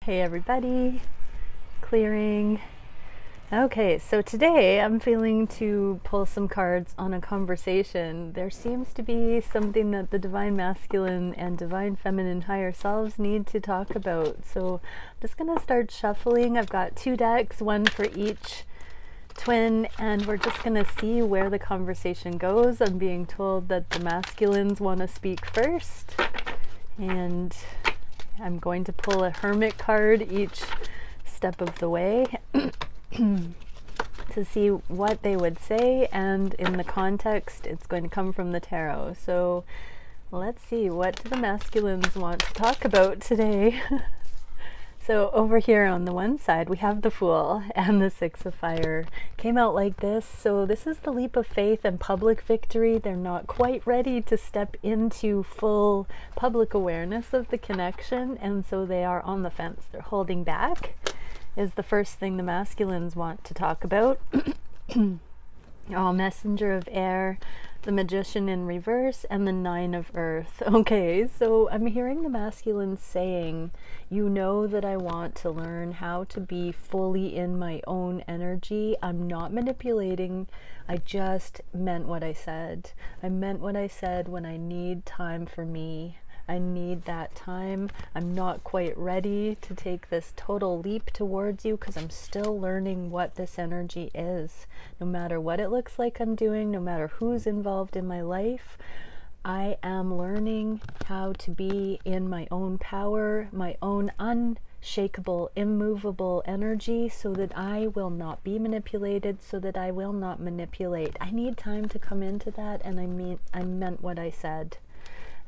Hey everybody, clearing. Okay, so today I'm feeling to pull some cards on a conversation. There seems to be something that the Divine Masculine and Divine Feminine higher selves need to talk about. So I'm just going to start shuffling. I've got 2 decks, one for each twin, and we're just going to see where the conversation goes. I'm being told that the masculines want to speak first, and I'm going to pull a hermit card each step of the way to see what they would say, and in the context it's going to come from the tarot. So let's see, what do the masculines want to talk about today? So over here on the one side we have the Fool and the 6 of Fire. Came out like this, so this is the leap of faith and public victory. They're not quite ready to step into full public awareness of the connection, and so they are on the fence. They're holding back, is the first thing the masculines want to talk about. Messenger of Air, the Magician in reverse, and the 9 of Earth. Okay, so I'm hearing the masculines saying, you know that I want to learn how to be fully in my own energy. I'm not manipulating. I just meant what I said. I meant what I said when I need time for me. I need that time. I'm not quite ready to take this total leap towards you because I'm still learning what this energy is. No matter what it looks like I'm doing, no matter who's involved in my life, I am learning how to be in my own power, my own unshakable, immovable energy, so that I will not be manipulated, so that I will not manipulate. I need time to come into that, and I meant what I said.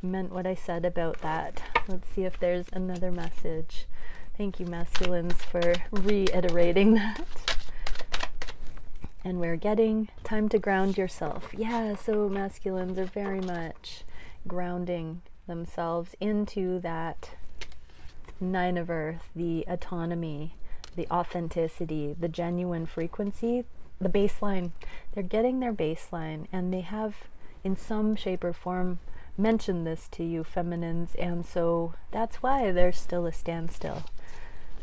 Meant what I said about that. Let's see if there's another message. Thank you, masculines, for reiterating that. And we're getting time to ground yourself. Yeah, so masculines are very much grounding themselves into that 9 of Earth, the autonomy, the authenticity, the genuine frequency, the baseline. They're getting their baseline, and they have, in some shape or form, mentioned this to you, feminines, and so that's why there's still a standstill.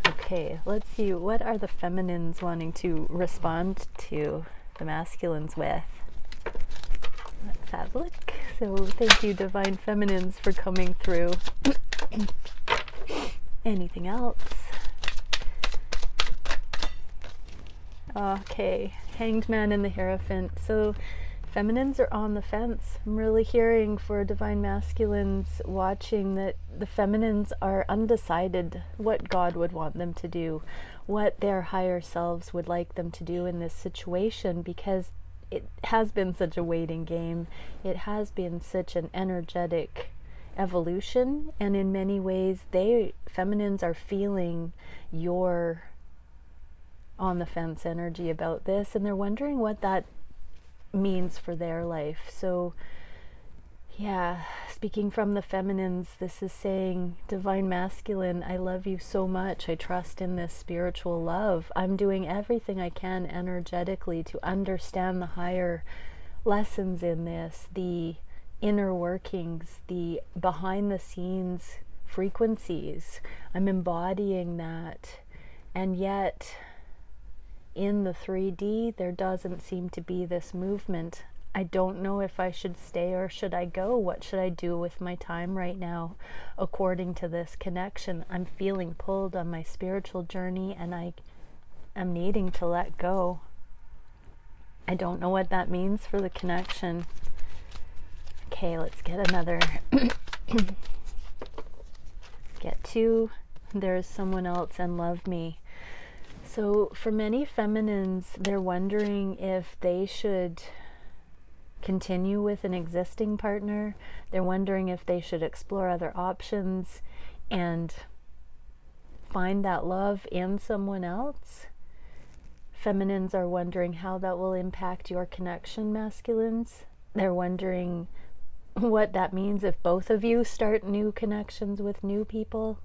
Okay, let's see, what are the feminines wanting to respond to the masculines with? Let's have a look. So thank you, Divine Feminines, for coming through. Anything else? Okay, Hanged Man and the Hierophant. So feminines are on the fence. I'm really hearing for Divine Masculines watching that the feminines are undecided what God would want them to do, what their higher selves would like them to do in this situation, because it has been such a waiting game. It has been such an energetic evolution, and in many ways feminines are feeling your on the fence energy about this, and they're wondering what that means for their life. So yeah, speaking from the feminines, this is saying, Divine Masculine, I love you so much. I trust in this spiritual love. I'm doing everything I can energetically to understand the higher lessons in this, the inner workings, the behind the scenes frequencies. I'm embodying that, and yet in the 3D, there doesn't seem to be this movement. I don't know if I should stay or should I go. What should I do with my time right now according to this connection? I'm feeling pulled on my spiritual journey, and I am needing to let go. I don't know what that means for the connection. Okay, let's get another. Get 2. There's someone else and love me. So for many feminines, they're wondering if they should continue with an existing partner. They're wondering if they should explore other options and find that love in someone else. Feminines are wondering how that will impact your connection, masculines. They're wondering what that means if both of you start new connections with new people.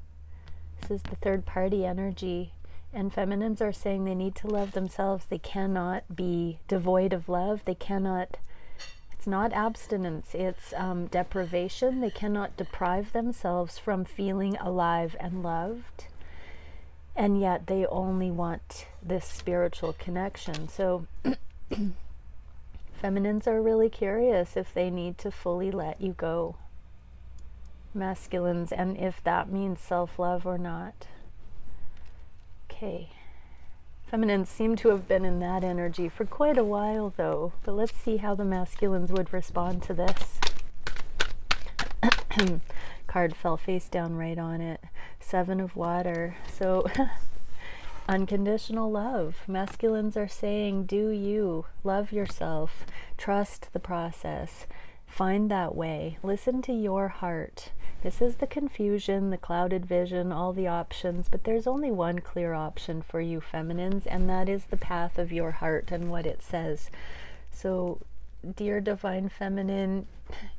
This is the third party energy. And feminines are saying they need to love themselves. They cannot be devoid of love. They cannot, it's not abstinence, it's deprivation. They cannot deprive themselves from feeling alive and loved. and yet they only want this spiritual connection. So feminines are really curious if they need to fully let you go, masculines, and if that means self-love or not. Okay. Feminines seem to have been in that energy for quite a while, though. But let's see how the masculines would respond to this. Card fell face down right on it. 7 of Water. So unconditional love. Masculines are saying, do you. Love yourself. Trust the process. Find that way. Listen to your heart. This is the confusion, the clouded vision, all the options, but there's only one clear option for you feminines, and that is the path of your heart and what it says. So, dear Divine Feminine,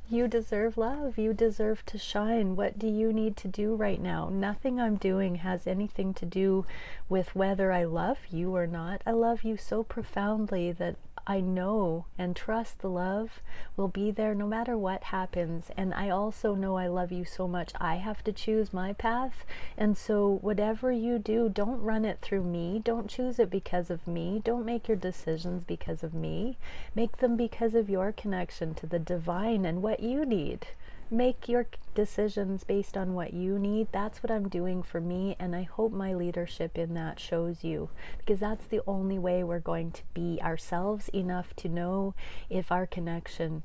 you deserve love. You deserve to shine. What do you need to do right now? Nothing I'm doing has anything to do with whether I love you or not. I love you so profoundly that I know and trust the love will be there no matter what happens. And I also know I love you so much I have to choose my path. And so whatever you do, don't run it through me. Don't choose it because of me. Don't make your decisions because of me. Make them because of your connection to the divine and what you need. Make your decisions based on what you need. That's what I'm doing for me, and I hope my leadership in that shows you, because that's the only way we're going to be ourselves enough to know if our connection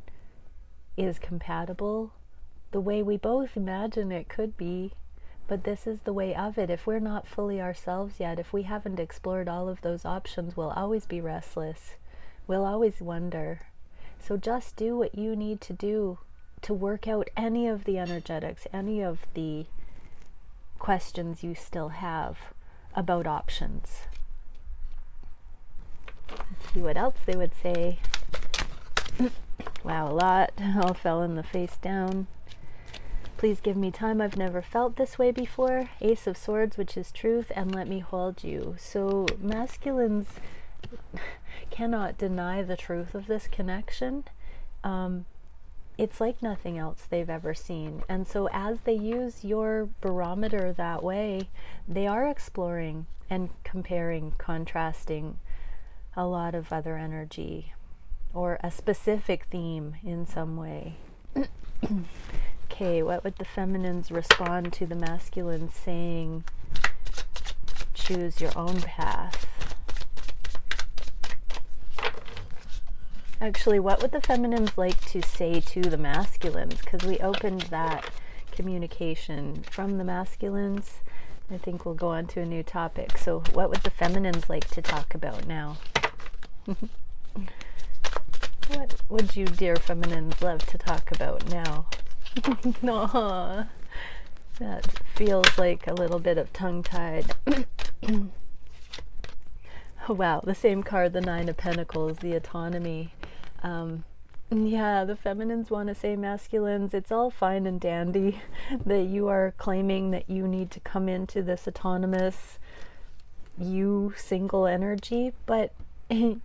is compatible the way we both imagine it could be. But this is the way of it. If we're not fully ourselves yet, if we haven't explored all of those options, we'll always be restless. We'll always wonder. So just do what you need to do to work out any of the energetics, any of the questions you still have about options. Let's see what else they would say. Wow, a lot all fell in the face down. Please give me time. I've never felt this way before. Ace of Swords, which is truth, and let me hold you. So masculines cannot deny the truth of this connection. It's like nothing else they've ever seen. And so as they use your barometer that way, they are exploring and comparing, contrasting a lot of other energy or a specific theme in some way. Okay, what would the feminines respond to the masculines saying, choose your own path? Actually, what would the feminines like to say to the masculines? Because we opened that communication from the masculines. I think we'll go on to a new topic. So what would the feminines like to talk about now? What would you, dear feminines, love to talk about now? No, that feels like a little bit of tongue-tied. Oh, wow, the same card, the 9 of Pentacles, the autonomy. Yeah, the feminines want to say, masculines, it's all fine and dandy that you are claiming that you need to come into this autonomous, you single energy, but the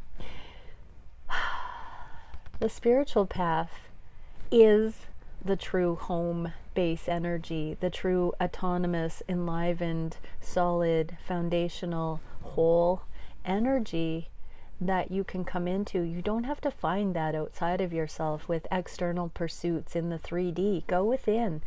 spiritual path is the true home base energy, the true autonomous, enlivened, solid, foundational, whole energy that you can come into. You don't have to find that outside of yourself with external pursuits in the 3D. Go within,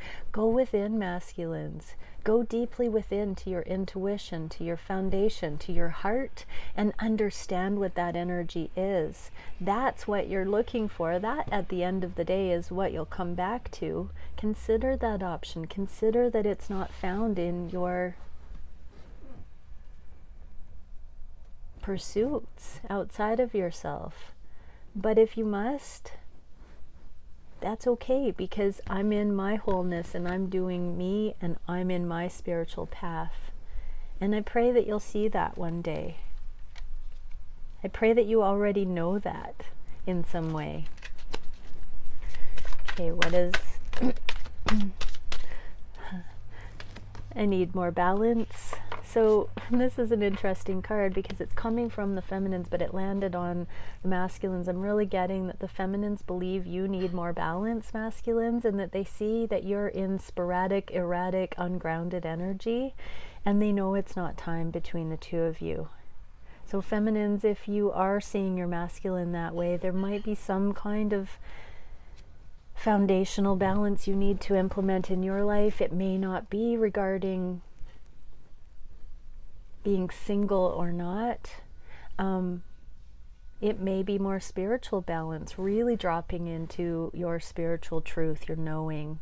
masculines. Go deeply within to your intuition, to your foundation, to your heart, and understand what that energy is. That's what you're looking for. That, at the end of the day, is what you'll come back to. Consider that option. Consider that it's not found in your pursuits outside of yourself. But if you must, that's okay, because I'm in my wholeness and I'm doing me and I'm in my spiritual path. And I pray that you'll see that one day. I pray that you already know that in some way. Okay, what is... I need more balance. So this is an interesting card because it's coming from the feminines, but it landed on the masculines. I'm really getting that the feminines believe you need more balance, masculines, and that they see that you're in sporadic, erratic, ungrounded energy. and they know it's not time between the two of you. So feminines, if you are seeing your masculine that way, there might be some kind of foundational balance you need to implement in your life. It may not be regarding being single or not. It may be more spiritual balance, really dropping into your spiritual truth, your knowing,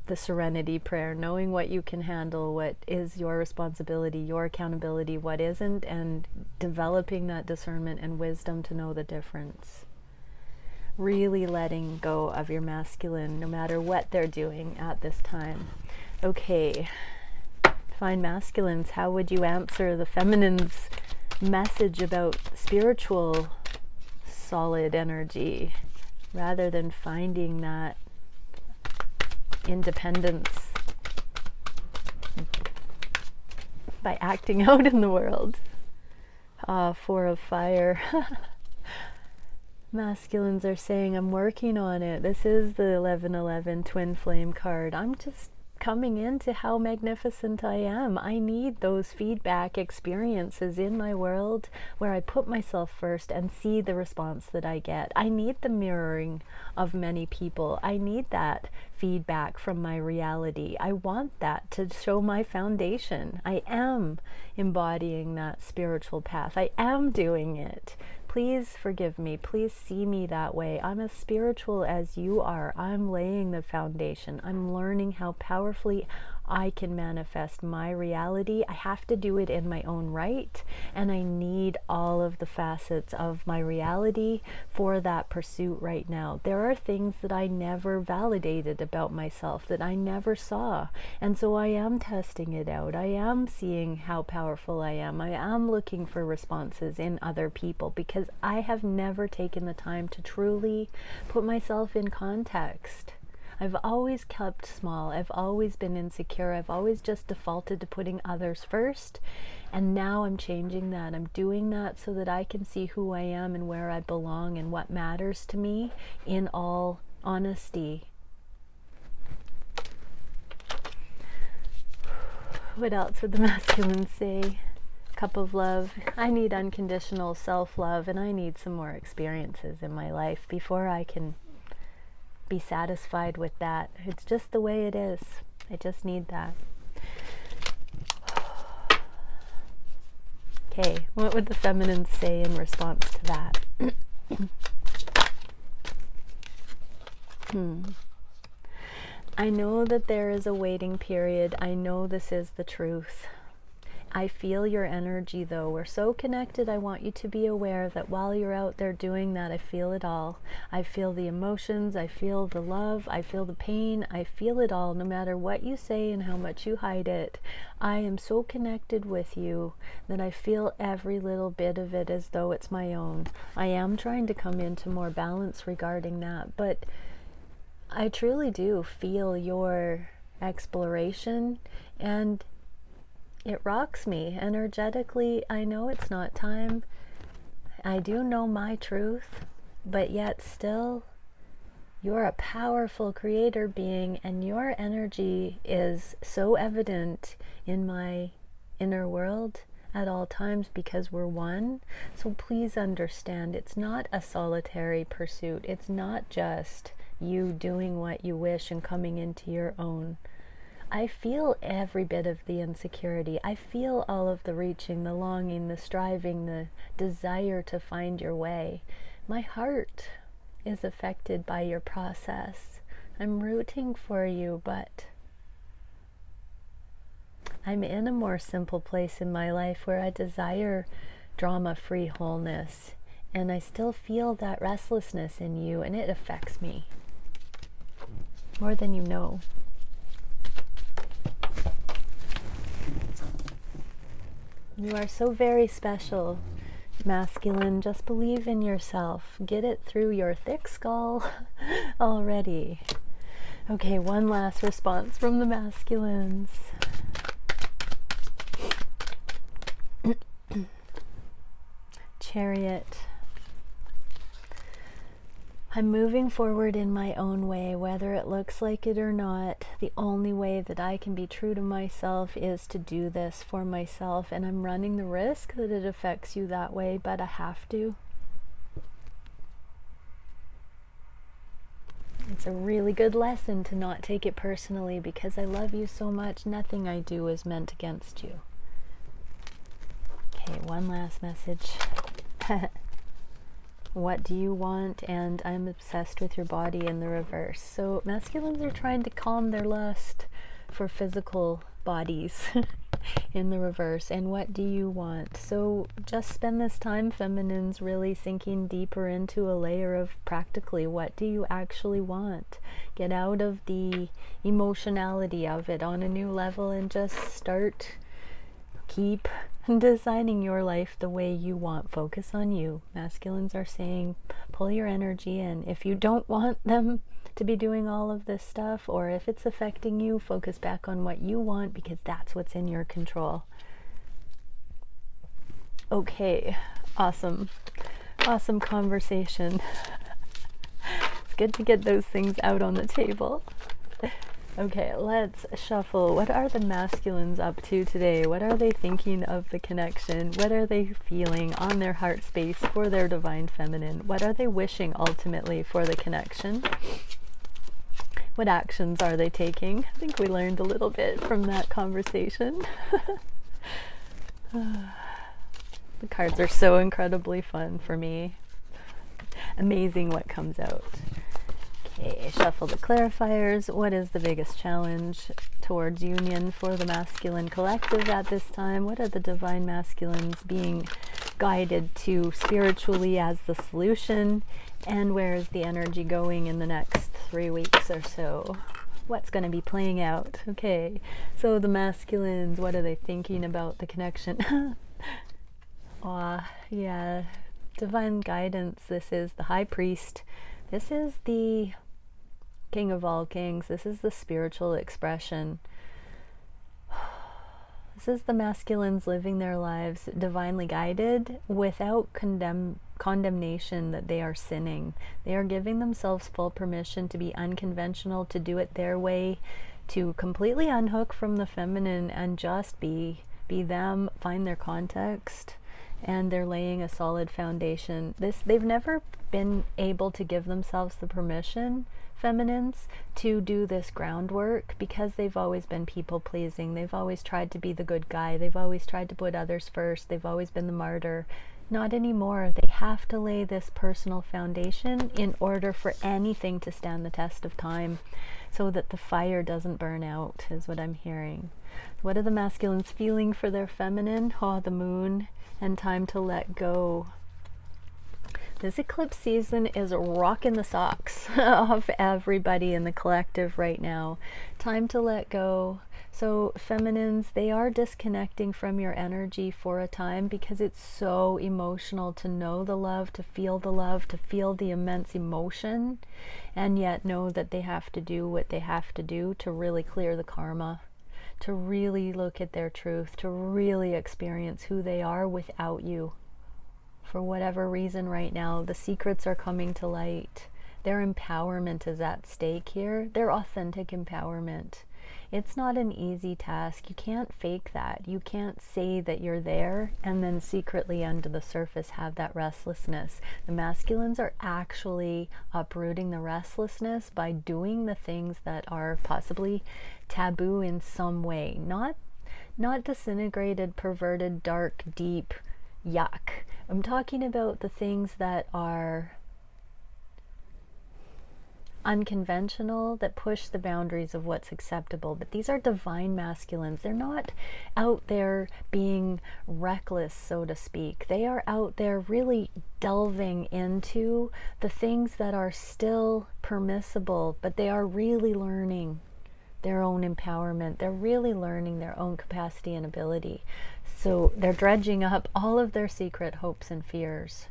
the serenity prayer, knowing what you can handle, what is your responsibility, your accountability, what isn't, and developing that discernment and wisdom to know the difference. Really letting go of your masculine, no matter what they're doing at this time. Okay, Divine Masculines, how would you answer the feminine's message about spiritual solid energy, rather than finding that independence by acting out in the world? Four of Fire. Masculines are saying, I'm working on it. This is the 1111 twin flame card. I'm just coming into how magnificent I am. I need those feedback experiences in my world where I put myself first and see the response that I get. I need the mirroring of many people. I need that feedback from my reality. I want that to show my foundation. I am embodying that spiritual path. I am doing it. Please forgive me. Please see me that way. I'm as spiritual as you are. I'm laying the foundation. I'm learning how powerfully I can manifest my reality. I have to do it in my own right, and I need all of the facets of my reality for that pursuit right now. There are things that I never validated about myself, that I never saw, and so I am testing it out. I am seeing how powerful I am. I am looking for responses in other people, because I have never taken the time to truly put myself in context. I've always kept small. I've always been insecure. I've always just defaulted to putting others first. And now I'm changing that. I'm doing that so that I can see who I am and where I belong and what matters to me in all honesty. What else would the masculine say? Cup of Love. I need unconditional self-love, and I need some more experiences in my life before I can be satisfied with that. It's just the way it is. I just need that. Okay, what would the feminines say in response to that? I know that there is a waiting period. I know this is the truth. I feel your energy though. We're so connected. I want you to be aware that while you're out there doing that, I feel it all. I feel the emotions, I feel the love, I feel the pain, I feel it all, no matter what you say and how much you hide it. I am so connected with you that I feel every little bit of it as though it's my own. I am trying to come into more balance regarding that, but I truly do feel your exploration, and it rocks me energetically. I know it's not time. I do know my truth, but yet still, you're a powerful creator being, and your energy is so evident in my inner world at all times because we're one. So please understand, it's not a solitary pursuit. It's not just you doing what you wish and coming into your own. I feel every bit of the insecurity. I feel all of the reaching, the longing, the striving, the desire to find your way. My heart is affected by your process. I'm rooting for you, but I'm in a more simple place in my life where I desire drama-free wholeness, and I still feel that restlessness in you, and it affects me more than you know. You are so very special, masculine. Just believe in yourself. Get it through your thick skull already. Okay, one last response from the masculines. Chariot. I'm moving forward in my own way, whether it looks like it or not. The only way that I can be true to myself is to do this for myself, and I'm running the risk that it affects you that way, but I have to. It's a really good lesson to not take it personally, because I love you so much. Nothing I do is meant against you. Okay, one last message. What do you want? And I'm obsessed with your body in the reverse. So masculines are trying to calm their lust for physical bodies in the reverse. And what do you want? So just spend this time, feminines, really sinking deeper into a layer of practically what do you actually want. Get out of the emotionality of it on a new level and just keep designing your life the way you want. Focus on you. Masculines are saying pull your energy in. If you don't want them to be doing all of this stuff, or if it's affecting you, focus back on what you want, because that's what's in your control. Okay, awesome conversation. It's good to get those things out on the table. Okay, let's shuffle. What are the masculines up to today? What are they thinking of the connection? What are they feeling on their heart space for their divine feminine? What are they wishing ultimately for the connection? What actions are they taking? I think we learned a little bit from that conversation. The cards are so incredibly fun for me. Amazing what comes out. Okay, shuffle the clarifiers. What is the biggest challenge towards union for the masculine collective at this time? What are the divine masculines being guided to spiritually as the solution? And where is the energy going in the next 3 weeks or so? What's going to be playing out? Okay, so the masculines, what are they thinking about the connection? Yeah, divine guidance. This is the high priest. This is the King of all kings. This is the spiritual expression. This is the masculines living their lives divinely guided without condemnation that they are sinning. They are giving themselves full permission to be unconventional, to do it their way, to completely unhook from the feminine and just be them, find their context, and they're laying a solid foundation. They've never been able to give themselves the permission, feminines, to do this groundwork, because they've always been people pleasing. They've always tried to be the good guy. They've always tried to put others first. They've always been the martyr. Not anymore. They have to lay this personal foundation in order for anything to stand the test of time, so that the fire doesn't burn out, is what I'm hearing. What are the masculines feeling for their feminine? Oh, the moon, and time to let go. This eclipse season is rocking the socks off everybody in the collective right now. Time to let go. So feminines, they are disconnecting from your energy for a time, because it's so emotional to know the love, to feel the immense emotion, and yet know that they have to do what they have to do to really clear the karma, to really look at their truth, to really experience who they are without you. For whatever reason right now, the secrets are coming to light. Their empowerment is at stake here. Their authentic empowerment. It's not an easy task. You can't fake that. You can't say that you're there and then secretly under the surface have that restlessness. The masculines are actually uprooting the restlessness by doing the things that are possibly taboo in some way. Not disintegrated, perverted, dark, deep, yuck. I'm talking about the things that are unconventional, that push the boundaries of what's acceptable. But these are divine masculines. They're not out there being reckless, so to speak. They are out there really delving into the things that are still permissible, but they are really learning their own empowerment. They're really learning their own capacity and ability. So they're dredging up all of their secret hopes and fears.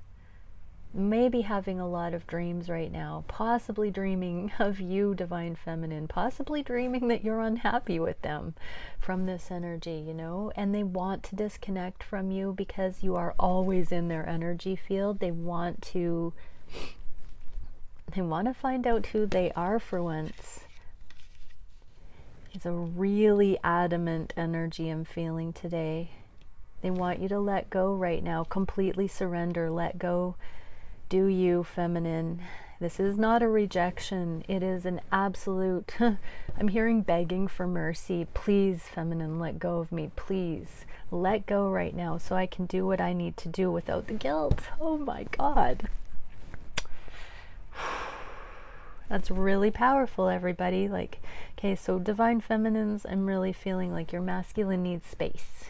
Maybe having a lot of dreams right now, possibly dreaming of you, divine feminine, possibly dreaming that you're unhappy with them from this energy, you know, and they want to disconnect from you because you are always in their energy field. They want to They want to find out who they are for once. It's a really adamant energy I'm feeling today. They want you to let go right now, completely surrender, let go. Do you, feminine. This is not a rejection. It is an absolute, I'm hearing begging for mercy. Please, feminine, let go of me. Please, let go right now so I can do what I need to do without the guilt. Oh my God. That's really powerful, everybody. Like, okay, so divine feminines, I'm really feeling like your masculine needs space.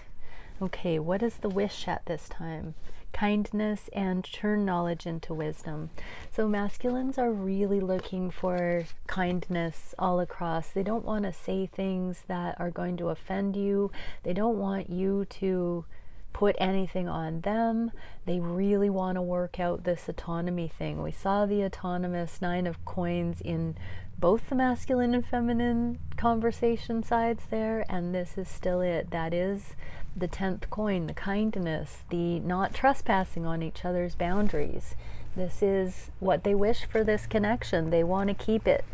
Okay, what is the wish at this time? Kindness and turn knowledge into wisdom. So masculines are really looking for kindness all across. They don't want to say things that are going to offend you. They don't want you to put anything on them. They really want to work out this autonomy thing. We saw the autonomous Nine of Coins in both the masculine and feminine conversation sides there, and this is still it. That is the 10th coin, the kindness, the not trespassing on each other's boundaries. This is what they wish for this connection. They want to keep it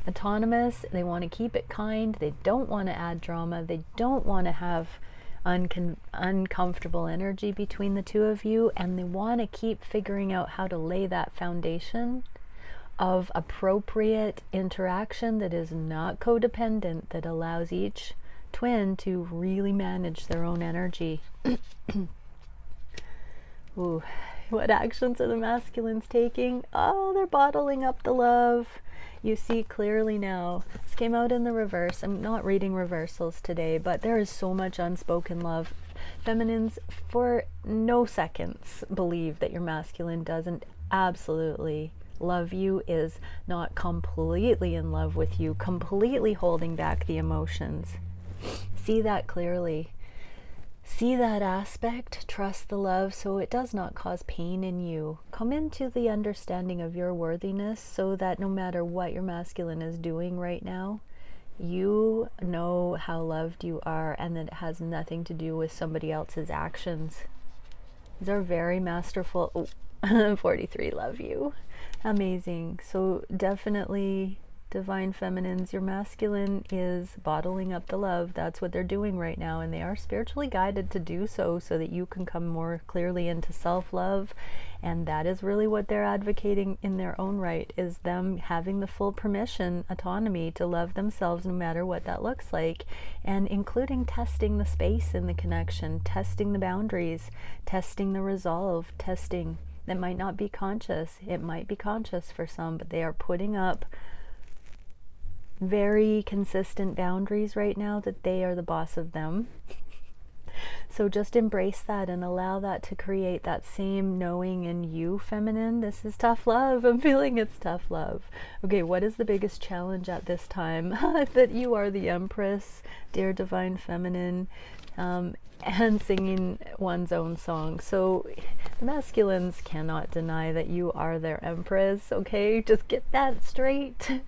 autonomous. They want to keep it kind. They don't want to add drama. They don't want to have uncomfortable energy between the two of you, and they want to keep figuring out how to lay that foundation of appropriate interaction that is not codependent, that allows each twin to really manage their own energy. Ooh, what actions are the masculines taking? Oh, they're bottling up the love. You see clearly now. This came out in the reverse. I'm not reading reversals today, but there is so much unspoken love. Feminines, for no seconds, believe that your masculine doesn't absolutely love you, is not completely in love with you, completely holding back the emotions. See that clearly. See that aspect, trust the love so it does not cause pain in you. Come into the understanding of your worthiness so that no matter what your masculine is doing right now, you know how loved you are, and that it has nothing to do with somebody else's actions. These are very masterful. 43, love you. Amazing. So definitely, divine feminines, your masculine is bottling up the love. That's what they're doing right now, and they are spiritually guided to do so that you can come more clearly into self-love. And that is really what they're advocating in their own right, is them having the full permission, autonomy to love themselves no matter what that looks like, and including testing the space in the connection, testing the boundaries, testing the resolve, testing that might not be conscious. It might be conscious for some, but they are putting up very consistent boundaries right now that they are the boss of them. So just embrace that and allow that to create that same knowing in you, feminine. This is tough love. I'm feeling it's tough love. Okay, what is the biggest challenge at this time? That you are the Empress, dear divine feminine, and singing one's own song. So the masculines cannot deny that you are their Empress, okay? Just get that straight.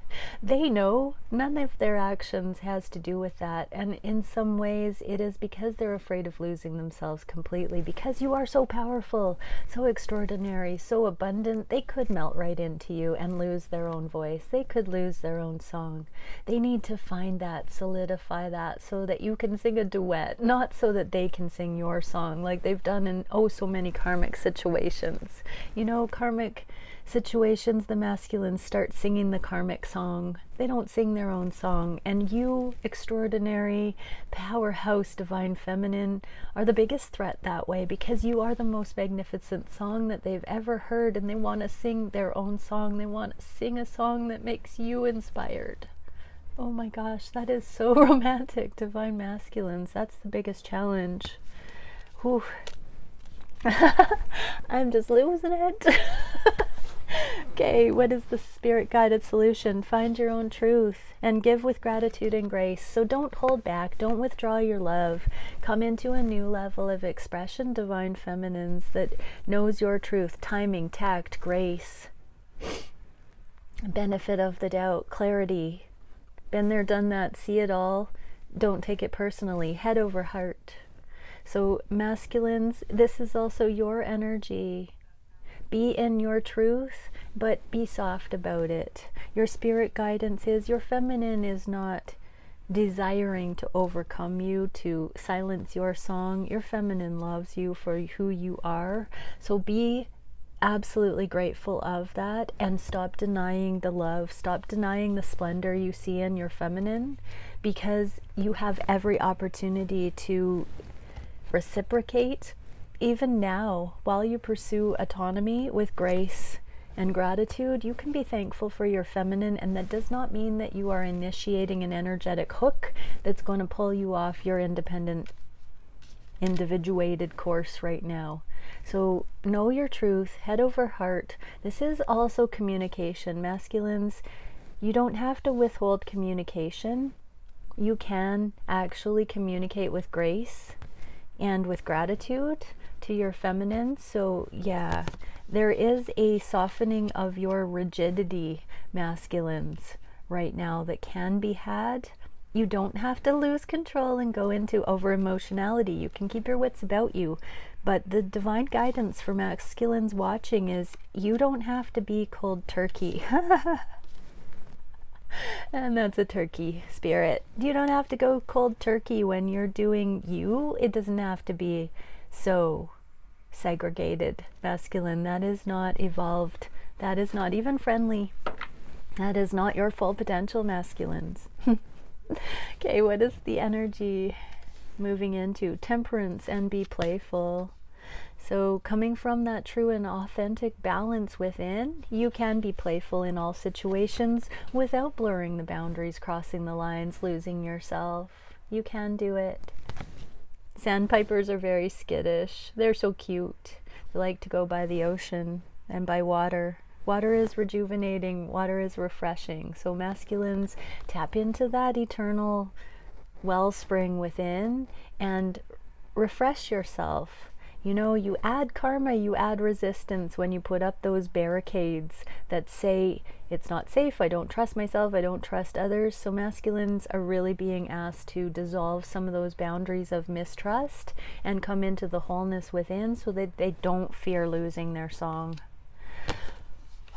They know none of their actions has to do with that, and in some ways it is because they're afraid of losing themselves completely, because you are so powerful, so extraordinary, so abundant. They could melt right into you and lose their own voice. They could lose their own song. They need to find that, solidify that, so that you can sing a duet, not so that they can sing your song like they've done in oh so many karmic situations. You know, karmic situations, the masculines start singing the karmic song. They don't sing their own song. And you, extraordinary, powerhouse, divine feminine, are the biggest threat that way, because you are the most magnificent song that they've ever heard, and they want to sing their own song. They want to sing a song that makes you inspired. Oh my gosh, that is so romantic, divine masculines. That's the biggest challenge. Whew. I'm just losing it. Okay, what is the spirit guided solution? Find your own truth and give with gratitude and grace. So don't hold back, don't withdraw your love. Come into a new level of expression, divine feminines, that knows your truth, timing, tact, grace, benefit of the doubt, clarity. Been there, done that, see it all. Don't take it personally, head over heart. So masculines, this is also your energy. Be in your truth, but be soft about it. Your spirit guidance is your feminine is not desiring to overcome you, to silence your song. Your feminine loves you for who you are. So be absolutely grateful of that, and stop denying the love, stop denying the splendor you see in your feminine, because you have every opportunity to reciprocate even now. While you pursue autonomy with grace and gratitude, you can be thankful for your feminine, and that does not mean that you are initiating an energetic hook that's going to pull you off your independent, individuated course right now. So know your truth, head over heart. This is also communication. Masculines, you don't have to withhold communication. You can actually communicate with grace and with gratitude to your feminine. So yeah, there is a softening of your rigidity, masculines, right now that can be had. You don't have to lose control and go into over emotionality. You can keep your wits about you. But the divine guidance for masculines watching is you don't have to be cold turkey. And that's a turkey spirit. You don't have to go cold turkey when you're doing you. It doesn't have to be so segregated, masculine. That is not evolved. That is not even friendly. That is not your full potential, masculines. Okay, what is the energy moving into? Temperance and be playful. So coming from that true and authentic balance within, you can be playful in all situations without blurring the boundaries, crossing the lines, losing yourself. You can do it. Sandpipers are very skittish. They're so cute. They like to go by the ocean and by water. Water is rejuvenating. Water is refreshing. So masculines, tap into that eternal wellspring within and refresh yourself. You know, you add karma, you add resistance when you put up those barricades that say it's not safe, I don't trust myself, I don't trust others. So masculines are really being asked to dissolve some of those boundaries of mistrust and come into the wholeness within so that they don't fear losing their song.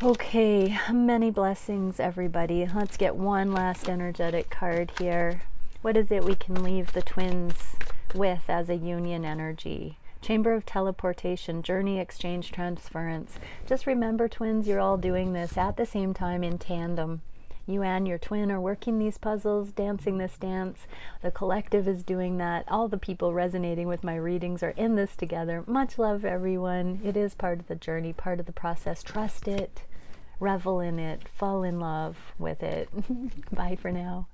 Okay, many blessings, everybody. Let's get one last energetic card here. What is it we can leave the twins with as a union energy? Chamber of teleportation, journey, exchange, transference. Just remember, twins, you're all doing this at the same time in tandem. You and your twin are working these puzzles, dancing this dance. The collective is doing that. All the people resonating with my readings are in this together. Much love, everyone. It is part of the journey, part of the process. Trust it, revel in it, fall in love with it. Bye for now.